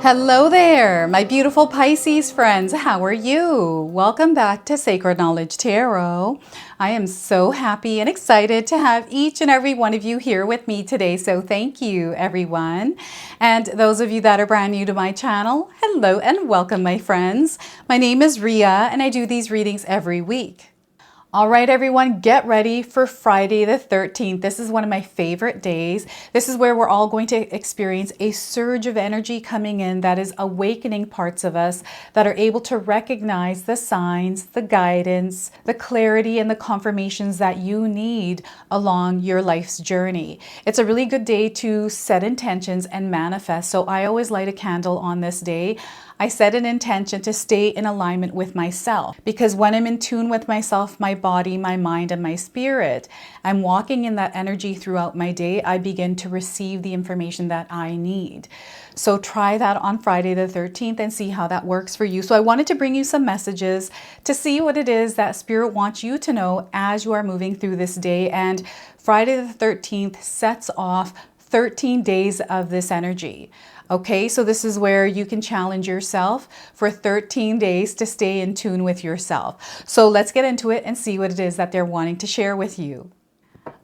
Hello there, my beautiful Pisces friends. How are you? Welcome back to Sacred Knowledge Tarot. I am so happy and excited to have each and every one of you here with me today. So thank you, everyone. And those of you that are brand new to my channel, hello and welcome, my friends. My name is Ria and I do these readings every week. All right, everyone, get ready for Friday the 13th. This is one of my favorite days. This is where we're all going to experience a surge of energy coming in that is awakening parts of us that are able to recognize the signs, the guidance, the clarity, and the confirmations that you need along your life's journey. It's a really good day to set intentions and manifest. So I always light a candle on this day. I set an intention to stay in alignment with myself, because when I'm in tune with myself, my body, my mind, and my spirit, I'm walking in that energy throughout my day. I begin to receive the information that I need. So try that on Friday the 13th and see how that works for you. So I wanted to bring you some messages to see what it is that Spirit wants you to know as you are moving through this day. And Friday the 13th sets off 13 days of this energy. Okay, so this is where you can challenge yourself for 13 days to stay in tune with yourself. So let's get into it and see what it is that they're wanting to share with you.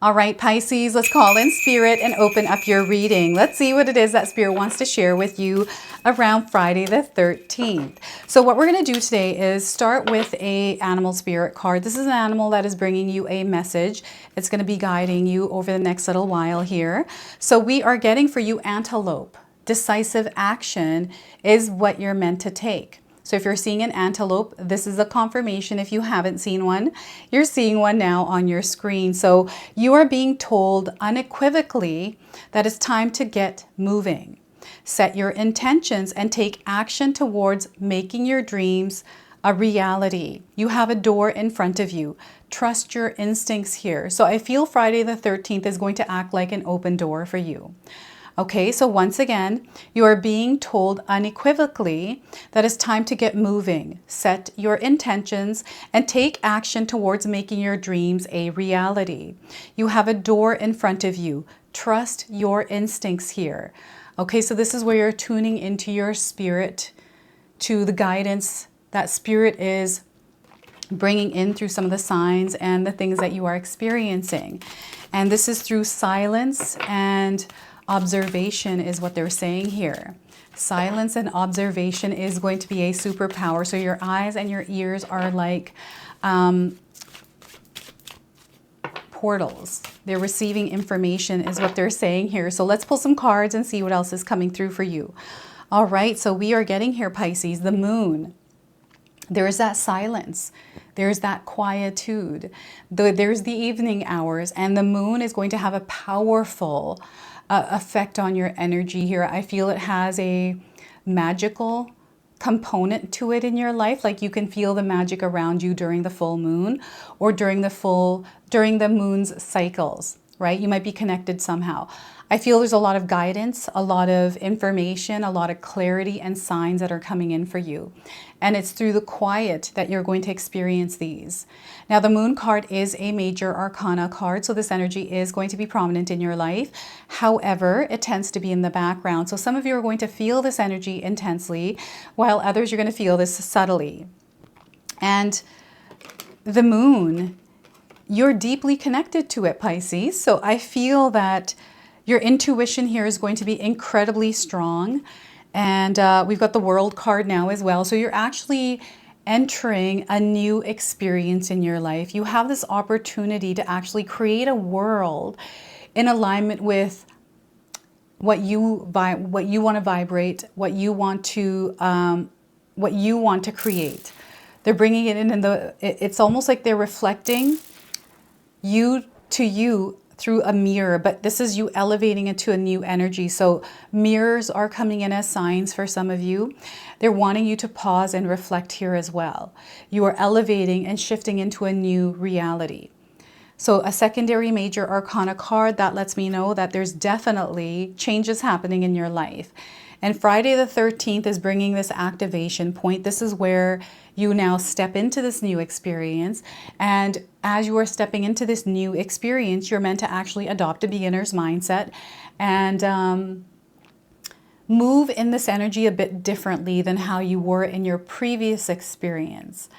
All right, Pisces, let's call in Spirit and open up your reading. Let's see what it is that Spirit wants to share with you around Friday the 13th. So what we're going to do today is start with an animal spirit card. This is an animal that is bringing you a message. It's going to be guiding you over the next little while here. So we are getting for you antelope. Decisive action is what you're meant to take. So if you're seeing an antelope, this is a confirmation. If you haven't seen one, you're seeing one now on your screen. So you are being told unequivocally that it's time to get moving. Set your intentions and take action towards making your dreams a reality. You have a door in front of you. Trust your instincts here. So I feel Friday the 13th is going to act like an open door for you. Okay, so once again, you are being told unequivocally that it's time to get moving. Set your intentions and take action towards making your dreams a reality. You have a door in front of you. Trust your instincts here. Okay, so this is where you're tuning into your spirit, to the guidance that Spirit is bringing in through some of the signs and the things that you are experiencing. And this is through silence and observation is what they're saying here. Silence and observation is going to be a superpower. So your eyes and your ears are like portals. They're receiving information is what they're saying here. So let's pull some cards and see what else is coming through for you. All right, so we are getting here, Pisces, the moon. There's that silence. There's that quietude. There's the evening hours, and the moon is going to have a powerful effect on your energy here. I feel it has a magical component to it in your life. Like you can feel the magic around you during the full moon or during the moon's cycles, right? You might be connected somehow. I feel there's a lot of guidance, a lot of information, a lot of clarity and signs that are coming in for you. And it's through the quiet that you're going to experience these. Now, the moon card is a major arcana card, so this energy is going to be prominent in your life. However, it tends to be in the background. So some of you are going to feel this energy intensely, while others you're going to feel this subtly. And the moon, you're deeply connected to it, Pisces. So I feel that your intuition here is going to be incredibly strong. And we've got the World card now as well. So you're actually entering a new experience in your life. You have this opportunity to actually create a world in alignment with what you want to vibrate, what you want to create. They're bringing it in, and it's almost like they're reflecting you to you through a mirror, but this is you elevating it to a new energy. So mirrors are coming in as signs for some of you. They're wanting you to pause and reflect here as well. You are elevating and shifting into a new reality. So a secondary major arcana card, that lets me know that there's definitely changes happening in your life. And Friday the 13th is bringing this activation point. This is where you now step into this new experience. And as you are stepping into this new experience, you're meant to actually adopt a beginner's mindset and move in this energy a bit differently than how you were in your previous experience.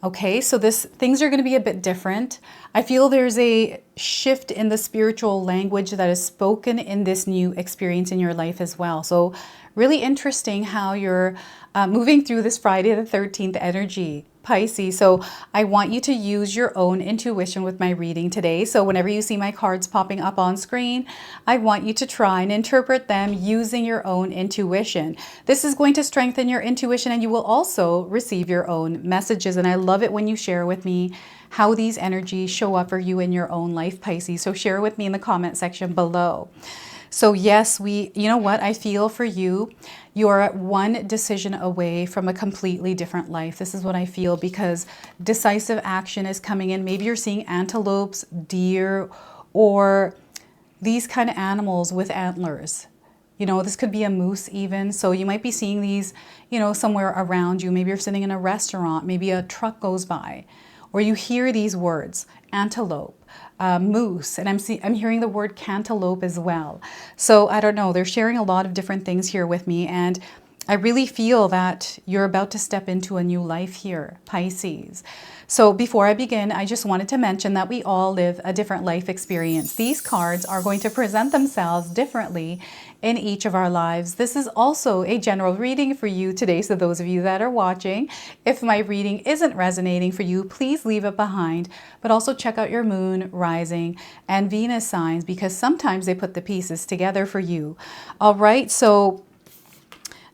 Okay, so things are going to be a bit different. I feel there's a shift in the spiritual language that is spoken in this new experience in your life as well. So really interesting how you're moving through this Friday the 13th energy, Pisces. So I want you to use your own intuition with my reading today. So whenever you see my cards popping up on screen, I want you to try and interpret them using your own intuition. This is going to strengthen your intuition, and you will also receive your own messages. And I love it when you share with me how these energies show up for you in your own life, Pisces. So share with me in the comment section below. So yes, you know what I feel for you, you're at one decision away from a completely different life. This is what I feel, because decisive action is coming in. Maybe you're seeing antelopes, deer, or these kind of animals with antlers. You know, this could be a moose even. So you might be seeing these, you know, somewhere around you. Maybe you're sitting in a restaurant, maybe a truck goes by, or you hear these words, antelope. Moose, and I'm hearing the word cantaloupe as well. So I don't know, they're sharing a lot of different things here with me, and I really feel that you're about to step into a new life here, Pisces. So before I begin, I just wanted to mention that we all live a different life experience. These cards are going to present themselves differently in each of our lives. This is also a general reading for you today. So those of you that are watching, if my reading isn't resonating for you, please leave it behind. But also check out your moon, rising, and Venus signs, because sometimes they put the pieces together for you. All right, so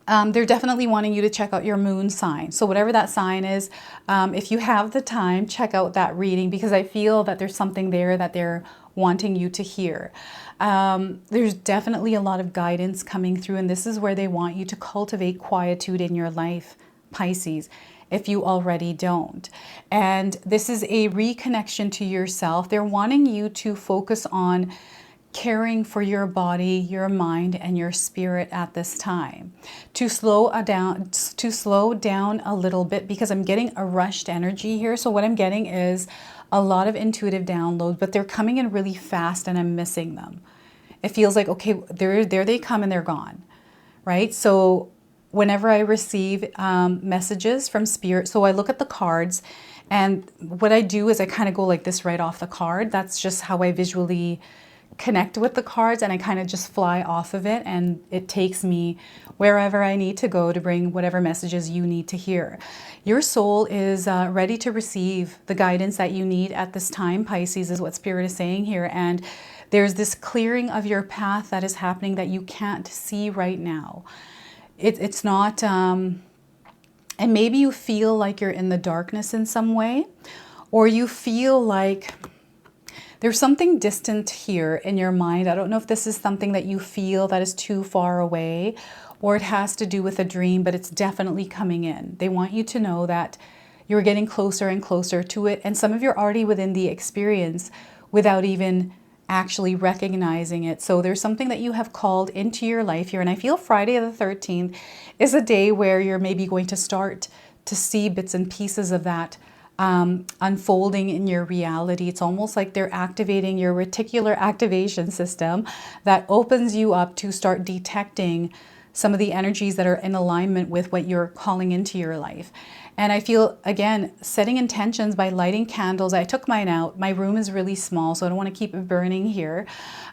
they're definitely wanting you to check out your moon sign. So whatever that sign is, if you have the time, check out that reading, because I feel that there's something there that they're wanting you to hear. There's definitely a lot of guidance coming through, and this is where they want you to cultivate quietude in your life, Pisces, if you already don't. And this is a reconnection to yourself. They're wanting you to focus on caring for your body, your mind, and your spirit at this time. To slow down a little bit, because I'm getting a rushed energy here. So what I'm getting is a lot of intuitive downloads, but they're coming in really fast and I'm missing them. It feels like, okay, there they come and they're gone, right? So whenever I receive messages from spirit, so I look at the cards, and what I do is I kind of go like this right off the card. That's just how I visually connect with the cards, and I kind of just fly off of it, and it takes me wherever I need to go to bring whatever messages you need to hear. Your soul is ready to receive the guidance that you need at this time, Pisces, is what Spirit is saying here. And there's this clearing of your path that is happening that you can't see right now. It's not, and maybe you feel like you're in the darkness in some way, or you feel like there's something distant here in your mind. I don't know if this is something that you feel that is too far away, or it has to do with a dream, but it's definitely coming in. They want you to know that you're getting closer and closer to it. And some of you are already within the experience without even actually recognizing it. So there's something that you have called into your life here. And I feel Friday the 13th is a day where you're maybe going to start to see bits and pieces of that unfolding in your reality. It's almost like they're activating your reticular activation system that opens you up to start detecting some of the energies that are in alignment with what you're calling into your life. And I feel, again, setting intentions by lighting candles. I took mine out. My room is really small, so I don't want to keep it burning here.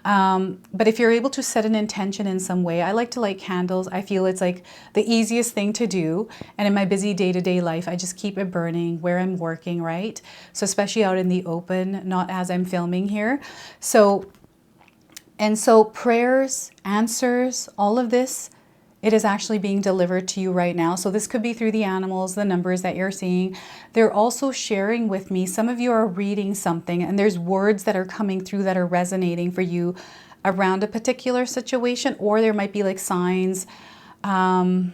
But if you're able to set an intention in some way, I like to light candles. I feel it's like the easiest thing to do. And in my busy day-to-day life, I just keep it burning where I'm working, right? So especially out in the open, not as I'm filming here. So prayers, answers, all of this, it is actually being delivered to you right now. So this could be through the animals, the numbers that you're seeing. They're also sharing with me. Some of you are reading something, and there's words that are coming through that are resonating for you around a particular situation, or there might be like signs. I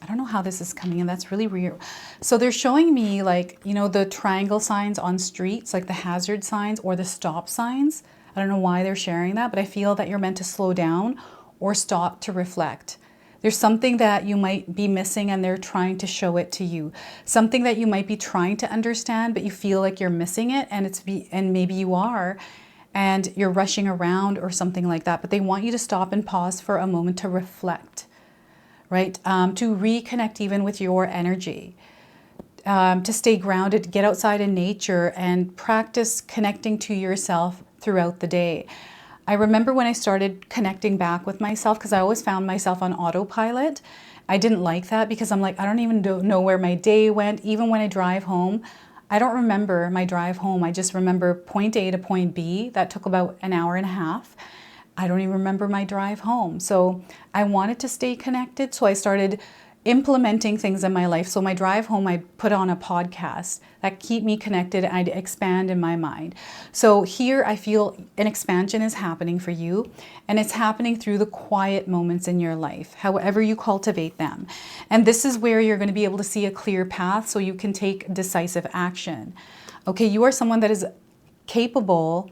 don't know how this is coming in. That's really weird. So they're showing me, like, you know, the triangle signs on streets, like the hazard signs or the stop signs. I don't know why they're sharing that, but I feel that you're meant to slow down or stop to reflect. There's something that you might be missing, and they're trying to show it to you. Something that you might be trying to understand, but you feel like you're missing it, and maybe you are, and you're rushing around or something like that. But they want you to stop and pause for a moment to reflect. right? To reconnect even with your energy, to stay grounded, get outside in nature and practice connecting to yourself throughout the day. I remember when I started connecting back with myself, because I always found myself on autopilot. I didn't like that because I'm like, I don't even know where my day went. Even when I drive home, I don't remember my drive home. I just remember point A to point B. That took about an hour and a half. I don't even remember my drive home. So I wanted to stay connected. So I started implementing things in my life. So my drive home, I put on a podcast that keep me connected. I'd expand in my mind. So here I feel an expansion is happening for you, and it's happening through the quiet moments in your life, however you cultivate them. And this is where you're going to be able to see a clear path so you can take decisive action. Okay, you are someone that is capable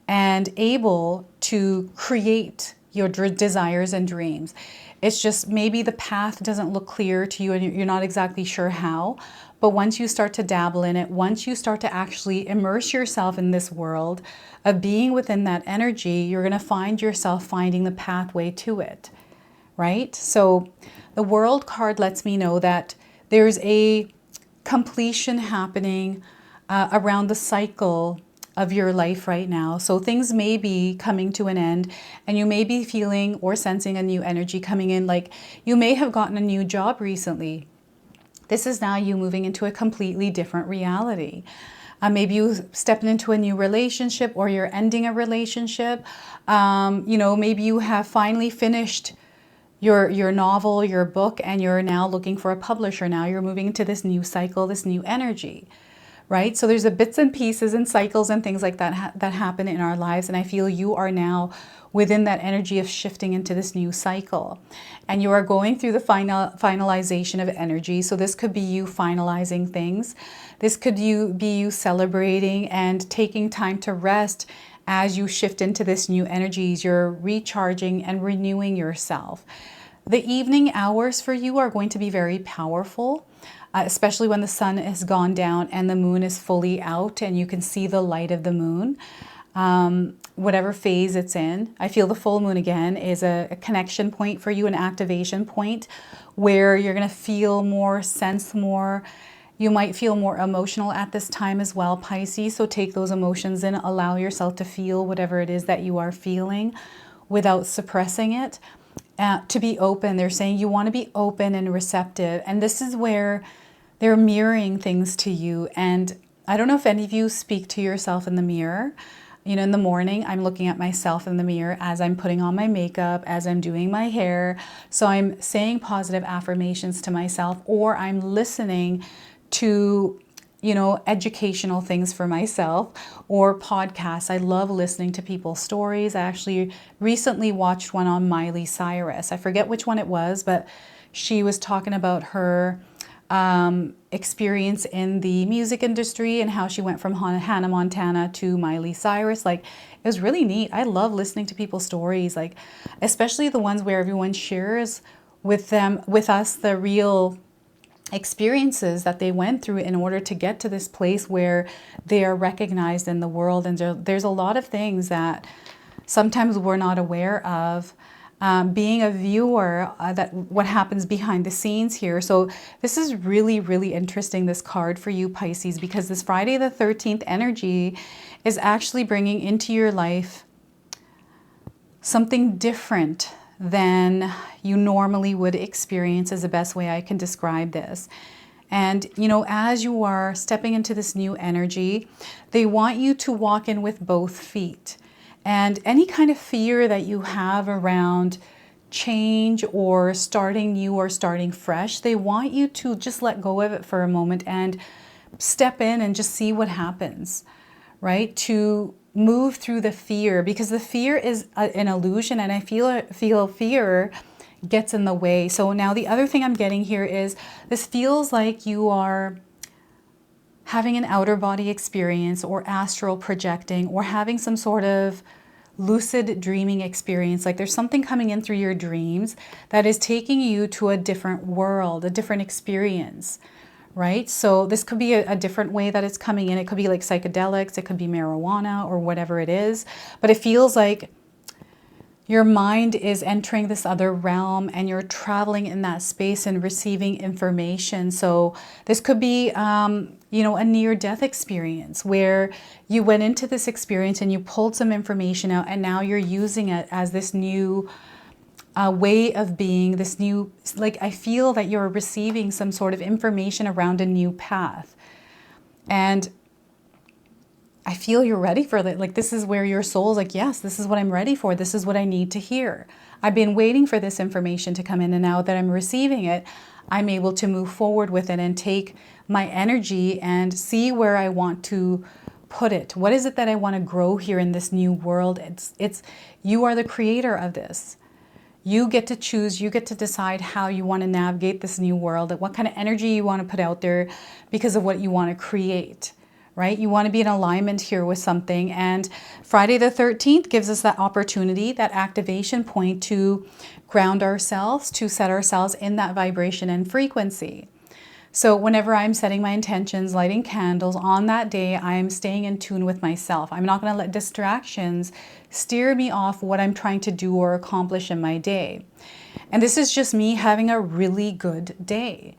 and able to create your desires and dreams. It's just maybe the path doesn't look clear to you and you're not exactly sure how. But once you start to dabble in it, once you start to actually immerse yourself in this world of being within that energy, you're going to find yourself finding the pathway to it, right? So the World card lets me know that there's a completion happening around the cycle of your life right now. So things may be coming to an end and you may be feeling or sensing a new energy coming in. Like you may have gotten a new job recently. This is now you moving into a completely different reality. Maybe you stepping into a new relationship or you're ending a relationship. Maybe you have finally finished your novel, your book, and you're now looking for a publisher. Now you're moving into this new cycle, this new energy. Right? So there's a bits and pieces and cycles and things like that that happen in our lives. And I feel you are now within that energy of shifting into this new cycle. And you are going through the finalization of energy. So this could be you finalizing things. This could be you celebrating and taking time to rest as you shift into this new energies. You're recharging and renewing yourself. The evening hours for you are going to be very powerful. Especially when the sun has gone down and the moon is fully out and you can see the light of the moon, whatever phase it's in. I feel the full moon again is a connection point for you, an activation point where you're going to feel more, sense more. You might feel more emotional at this time as well, Pisces. So take those emotions in, allow yourself to feel whatever it is that you are feeling without suppressing it. To be open. They're saying you want to be open and receptive. And this is where they're mirroring things to you. And I don't know if any of you speak to yourself in the mirror. In the morning, I'm looking at myself in the mirror as I'm putting on my makeup, as I'm doing my hair. So I'm saying positive affirmations to myself, or I'm listening to educational things for myself or podcasts. I love listening to people's stories. I actually recently watched one on Miley Cyrus. I forget which one it was, but she was talking about her experience in the music industry and how she went from Hannah Montana to Miley Cyrus. Like, it was really neat. I love listening to people's stories, like especially the ones where everyone shares with us, the real experiences that they went through in order to get to this place where they are recognized in the world. And there's a lot of things that sometimes we're not aware of. Being a viewer, that what happens behind the scenes here. So this is really, really interesting, this card for you, Pisces, because this Friday the 13th energy is actually bringing into your life something different than you normally would experience, is the best way I can describe this. And, as you are stepping into this new energy, they want you to walk in with both feet. And any kind of fear that you have around change or starting new or starting fresh, they want you to just let go of it for a moment and step in and just see what happens, right? To move through the fear, because the fear is an illusion, and I feel fear gets in the way. So now the other thing I'm getting here is this feels like you are having an outer body experience or astral projecting or having some sort of lucid dreaming experience. Like there's something coming in through your dreams that is taking you to a different world, a different experience. Right? So this could be a different way that it's coming in. It could be like psychedelics, it could be marijuana or whatever it is. But it feels like Your mind is entering this other realm and you're traveling in that space and receiving information. So this could be, you know, a near-death experience where you went into this experience and you pulled some information out and now you're using it as this new way of being, this new, like, I feel that you're receiving some sort of information around a new path. And I feel you're ready for that. Like, this is where your soul's like, yes, this is what I'm ready for. This is what I need to hear. I've been waiting for this information to come in. And now that I'm receiving it, I'm able to move forward with it and take my energy and see where I want to put it. What is it that I want to grow here in this new world? It's you are the creator of this. You get to choose, you get to decide how you want to navigate this new world, what kind of energy you want to put out there because of what you want to create. Right? You want to be in alignment here with something. And Friday the 13th gives us that opportunity, that activation point to ground ourselves, to set ourselves in that vibration and frequency. So whenever I'm setting my intentions, lighting candles on that day, I'm staying in tune with myself. I'm not going to let distractions steer me off what I'm trying to do or accomplish in my day. And this is just me having a really good day.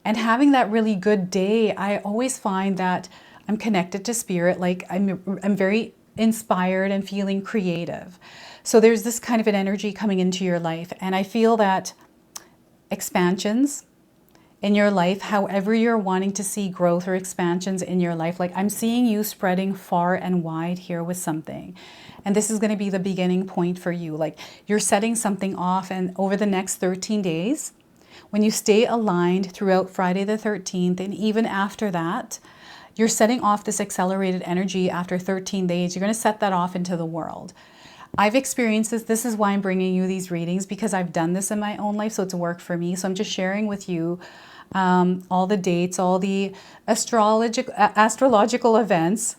And having that really good day, I always find that I'm connected to spirit, like I'm very inspired and feeling creative. So there's this kind of an energy coming into your life. And I feel that expansions in your life, however you're wanting to see growth or expansions in your life, like I'm seeing you spreading far and wide here with something. And this is going to be the beginning point for you. Like you're setting something off, and over the next 13 days, when you stay aligned throughout Friday the 13th, and even after that, you're setting off this accelerated energy after 13 days. You're going to set that off into the world. I've experienced this. This is why I'm bringing you these readings, because I've done this in my own life, so it's worked for me. So I'm just sharing with you all the dates, all the astrological events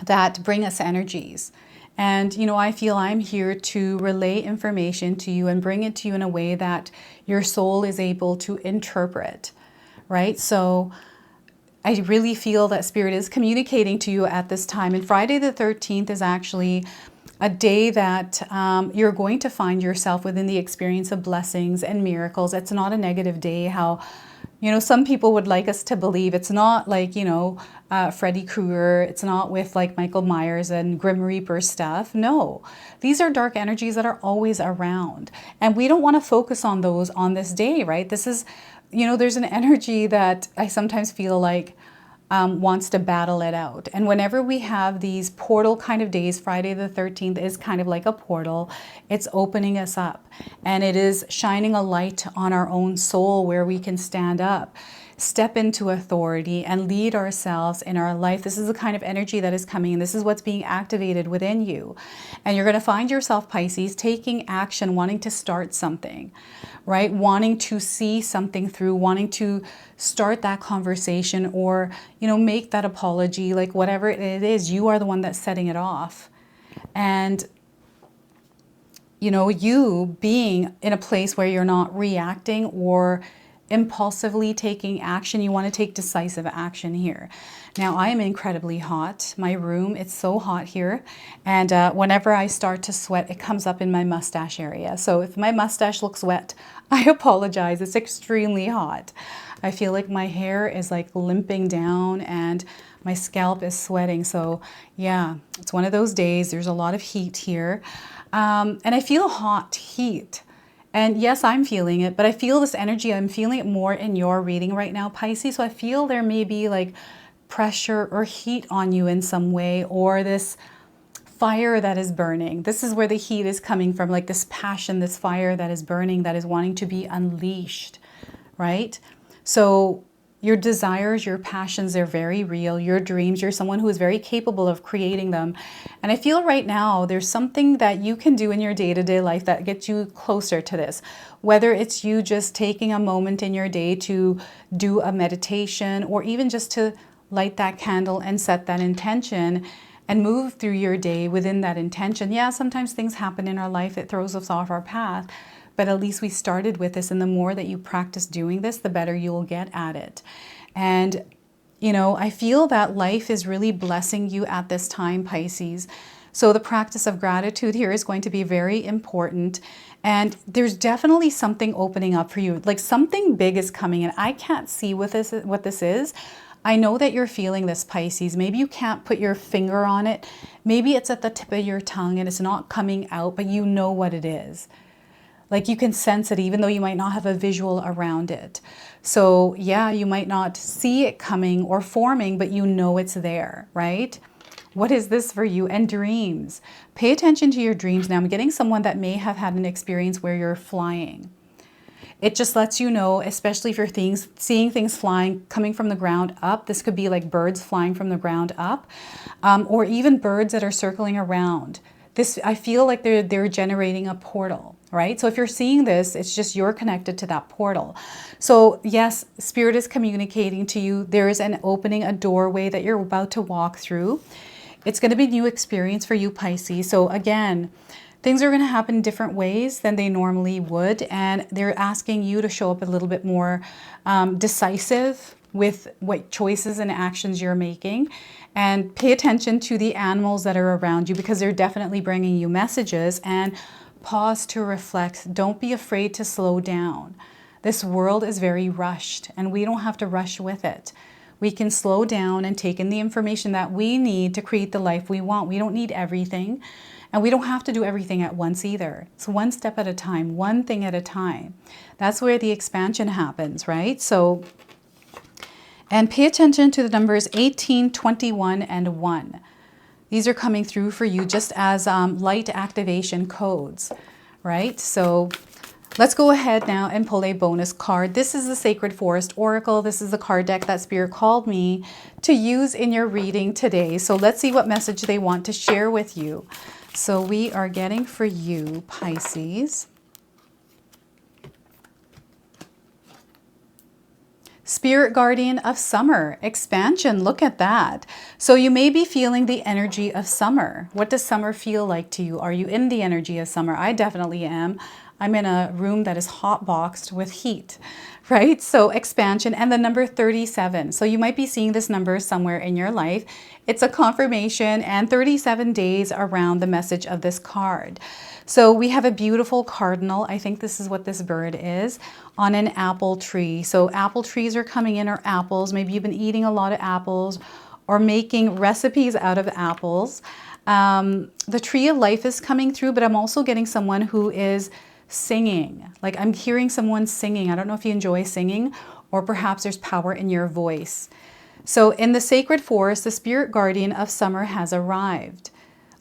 that bring us energies. And, you know, I feel I'm here to relay information to you and bring it to you in a way that your soul is able to interpret, right? So I really feel that Spirit is communicating to you at this time. And Friday the 13th is actually a day that you're going to find yourself within the experience of blessings and miracles. It's not a negative day, how, you know, some people would like us to believe. It's not like, you know, Freddy Krueger. It's not with like Michael Myers and Grim Reaper stuff. No, these are dark energies that are always around. And we don't want to focus on those on this day, right? This is, you know, there's an energy that I sometimes feel like wants to battle it out. And whenever we have these portal kind of days, Friday the 13th is kind of like a portal. It's opening us up, and it is shining a light on our own soul where we can stand up, step into authority, and lead ourselves in our life. This is the kind of energy that is coming, and this is what's being activated within you. And you're going to find yourself, Pisces, taking action, wanting to start something, right? Wanting to see something through, wanting to start that conversation, or, you know, make that apology, like whatever it is, you are the one that's setting it off. And, you know, you being in a place where you're not reacting or impulsively taking action, you want to take decisive action here. Now, I am incredibly hot. My room, it's so hot here. And whenever I start to sweat, it comes up in my mustache area. So if my mustache looks wet, I apologize. It's extremely hot. I feel like my hair is like limping down and my scalp is sweating. So yeah, it's one of those days. There's a lot of heat here. And I feel hot heat. And yes, I'm feeling it, but I feel this energy. I'm feeling it more in your reading right now, Pisces. So I feel there may be like pressure or heat on you in some way, or this fire that is burning. This is where the heat is coming from, like this passion, this fire that is burning, that is wanting to be unleashed, right? So your desires, your passions, they're very real. Your dreams, you're someone who is very capable of creating them. And I feel right now there's something that you can do in your day-to-day life that gets you closer to this. Whether it's you just taking a moment in your day to do a meditation, or even just to light that candle and set that intention and move through your day within that intention. Yeah, sometimes things happen in our life that throws us off our path. But at least we started with this, and the more that you practice doing this, the better you will get at it. And, you know, I feel that life is really blessing you at this time, Pisces. So the practice of gratitude here is going to be very important. And there's definitely something opening up for you. Like something big is coming in. I can't see what this is. I know that you're feeling this, Pisces. Maybe you can't put your finger on it. Maybe it's at the tip of your tongue and it's not coming out, but you know what it is. Like you can sense it even though you might not have a visual around it. So yeah, you might not see it coming or forming, but you know it's there, right? What is this for you? And dreams. Pay attention to your dreams. Now I'm getting someone that may have had an experience where you're flying. It just lets you know, especially if you're seeing things flying, coming from the ground up. This could be like birds flying from the ground up, or even birds that are circling around. This, I feel like they're generating a portal, right? So if you're seeing this, it's just you're connected to that portal. So yes, Spirit is communicating to you. There is an opening, a doorway that you're about to walk through. It's going to be a new experience for you, Pisces. So again, things are going to happen different ways than they normally would. And they're asking you to show up a little bit more decisive with what choices and actions you're making. And pay attention to the animals that are around you because they're definitely bringing you messages. And pause to reflect. Don't be afraid to slow down. This world is very rushed and we don't have to rush with it. We can slow down and take in the information that we need to create the life we want. We don't need everything. And we don't have to do everything at once either. It's one step at a time, one thing at a time. That's where the expansion happens, right? So, and pay attention to the numbers 18, 21, and 1. These are coming through for you just as light activation codes, right? So let's go ahead now and pull a bonus card. This is the Sacred Forest Oracle. This is the card deck that Spirit called me to use in your reading today. So let's see what message they want to share with you. So we are getting for you, Pisces, Spirit Guardian of Summer, expansion. Look at that. So you may be feeling the energy of summer. What does summer feel like to you? Are you in the energy of summer? I definitely am. I'm in a room that is hot boxed with heat, right? So expansion and the number 37. So you might be seeing this number somewhere in your life. It's a confirmation and 37 days around the message of this card. So we have a beautiful cardinal. I think this is what this bird is on an apple tree. So apple trees are coming in, or apples. Maybe you've been eating a lot of apples or making recipes out of apples. The tree of life is coming through, but I'm also getting someone who is singing. Like I'm hearing someone singing. I don't know if you enjoy singing, or perhaps there's power in your voice. So in the sacred forest, the Spirit Guardian of Summer has arrived.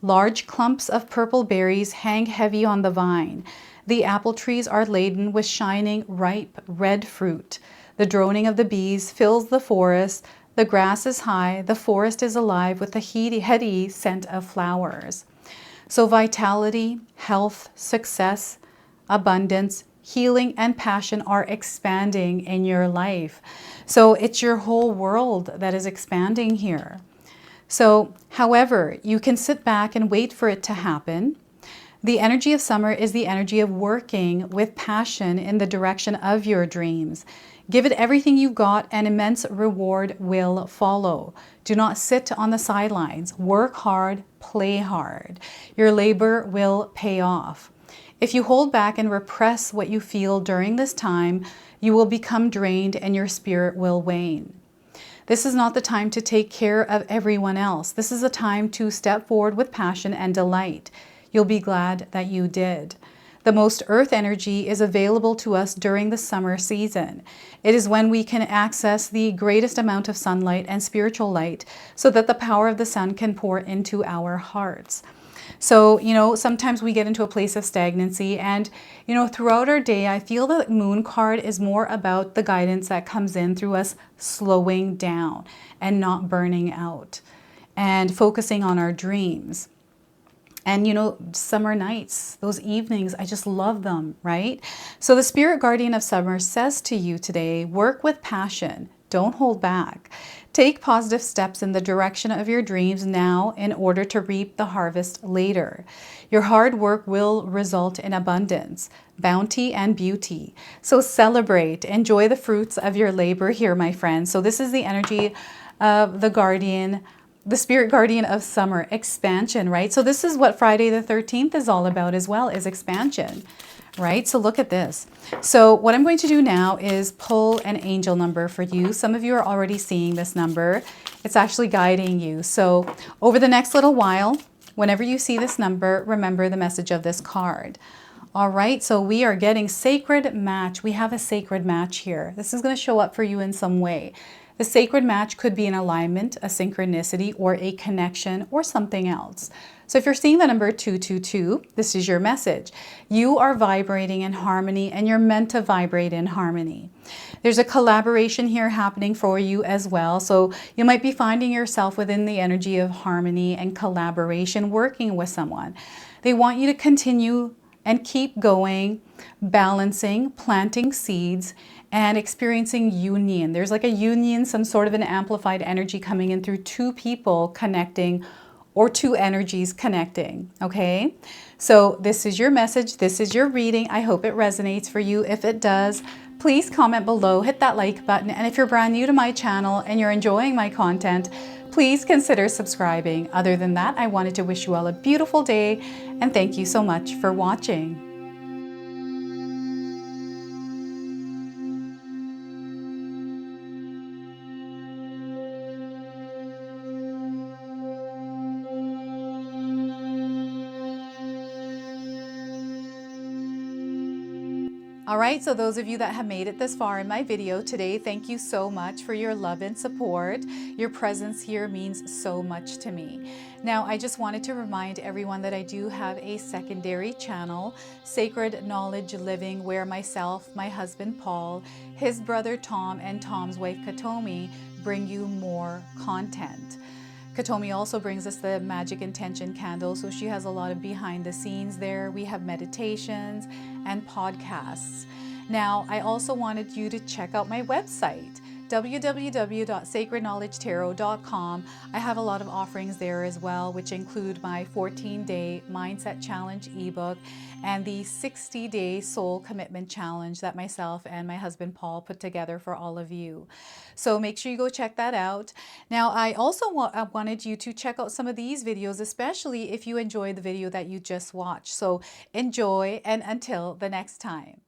Large clumps of purple berries hang heavy on the vine. The apple trees are laden with shining, ripe, red fruit. The droning of the bees fills the forest. The grass is high. The forest is alive with the heady scent of flowers. So vitality, health, success, abundance, healing, and passion are expanding in your life. So it's your whole world that is expanding here. So, however, you can sit back and wait for it to happen. The energy of summer is the energy of working with passion in the direction of your dreams. Give it everything you've got, and immense reward will follow. Do not sit on the sidelines. Work hard, play hard. Your labor will pay off. If you hold back and repress what you feel during this time, you will become drained and your spirit will wane. This is not the time to take care of everyone else. This is a time to step forward with passion and delight. You'll be glad that you did. The most earth energy is available to us during the summer season. It is when we can access the greatest amount of sunlight and spiritual light so that the power of the sun can pour into our hearts. So, sometimes we get into a place of stagnancy, and, throughout our day, I feel the moon card is more about the guidance that comes in through us slowing down and not burning out and focusing on our dreams. And, summer nights, those evenings, I just love them, right? So the Spirit Guardian of Summer says to you today, work with passion. Don't hold back. Take positive steps in the direction of your dreams now in order to reap the harvest later. Your hard work will result in abundance, bounty, and beauty. So celebrate, enjoy the fruits of your labor here, my friends. So this is the energy of the Guardian the spirit guardian of summer, expansion, right? So this is what Friday the 13th is all about as well, is expansion, right? So look at this. So what I'm going to do now is pull an angel number for you. Some of you are already seeing this number. It's actually guiding you. So over the next little while, whenever you see this number, remember the message of this card. All right, so we are getting sacred match. We have a sacred match here. This is going to show up for you in some way. The sacred match could be an alignment, a synchronicity, or a connection, or something else. So if you're seeing the number 222, this is your message. You are vibrating in harmony, and you're meant to vibrate in harmony. There's a collaboration here happening for you as well. So you might be finding yourself within the energy of harmony and collaboration, working with someone. They want you to continue and keep going, balancing, planting seeds, and experiencing union. There's like a union, some sort of an amplified energy coming in through two people connecting, or two energies connecting, okay? So this is your message, this is your reading. I hope it resonates for you. If it does, please comment below, hit that like button, and if you're brand new to my channel and you're enjoying my content, please consider subscribing. Other than that, I wanted to wish you all a beautiful day, and thank you so much for watching. All right, so those of you that have made it this far in my video today, thank you so much for your love and support. Your presence here means so much to me. Now, I just wanted to remind everyone that I do have a secondary channel, Sacred Knowledge Living, where myself, my husband Paul, his brother Tom, and Tom's wife Katomi bring you more content. Katomi also brings us the Magic Intention candle, so she has a lot of behind the scenes there. We have meditations and podcasts. Now, I also wanted you to check out my website, www.sacredknowledgetarot.com. I have a lot of offerings there as well, which include my 14-day Mindset Challenge ebook and the 60-day Soul Commitment Challenge that myself and my husband Paul put together for all of you. So make sure you go check that out. Now, I also wanted you to check out some of these videos, especially if you enjoyed the video that you just watched. So enjoy, and until the next time.